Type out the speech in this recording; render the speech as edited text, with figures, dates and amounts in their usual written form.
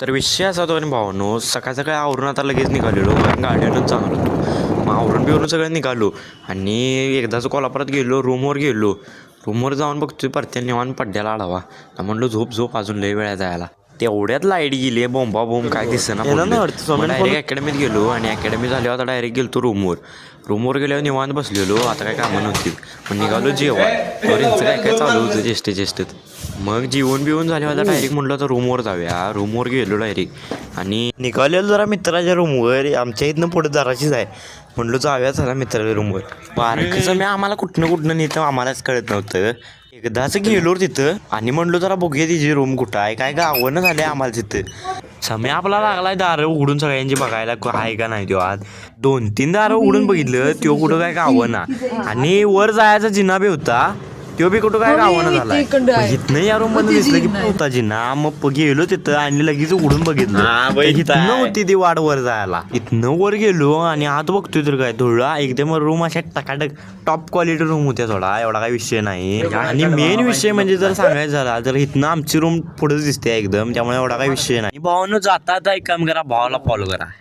तर विषय असा होता आणि भावानो सकाळ सकाळी आवरून आता लगेच निघालेलो कारण गार्डनच जाणार होतो. मग आवरून बिवरून सगळं निघालो आणि एकदाच कोल्हापुरात गेलो रूमवर गेलो. रूमवर जाऊन बघतोय परत्या निवांत पड्ड्याला आडावा. तर म्हणलो झोप झोप अजून लय वेळा जायला. तेवढ्यात लाईट गेली बोंबा बोंब काय दिसेना डायरेक्ट अकॅडमीत गेलो आणि अकॅडमी झाल्यावर आता डायरेक्ट गेलो रूमवर गेल्यावर निवांत बसलेलो. आता काय कामं नव्हती मग निघालो जेवण. यांचं काय काय चालू होतं चेष्टेत. मग जेवण बिवून झाल्यावर आता डायरेक्ट म्हटलं तर रूमवर जाऊया. रूमवर गेलो डायरेक्ट आणि निघालेलो जरा मित्राच्या रूमवर. आमच्या इथनं पुढे जराशीच आहे. म्हणलो जाऊया चला मित्राच्या रूमवर. बारकीचं मी आम्हाला कुठनं नेतं आम्हालाच कळत नव्हतं. एकदाच गेलो तिथं आणि म्हणलो जरा बघूया तिची रूम कुठं आहे. काय गावनं झालंय आम्हाला तिथं. समय आपला लागलाय दारं उघडून सगळ्यांची बघायला आहे का नाही. तेव्हा 2-3 दारं उघडून बघितलं तो कुठं काय गावना. आणि वर जायचा जिना बी होता तो बी कुठं काय गावना झालाय. इथनं या रूम मध्ये दिसलं की होता जिना. मग गेलो तिथं आणि लगेच उघडून बघितलं इथनं होती ती वाट वर जायला. इथनं वर गेलो आणि आत बघतोय तर काय थोडा एकदम रूम अशा टकाटक टॉप क्वालिटी रूम होत्या. थोडा एवढा काही विषय नाही. आणि मेन विषय म्हणजे जर सांगायचं झाला तर इथनं आमची रूम पुढेच दिसते एकदम. त्यामुळे एवढा काही विषय नाही. भावानं जाता एक काम करा भावाला फॉलो करा.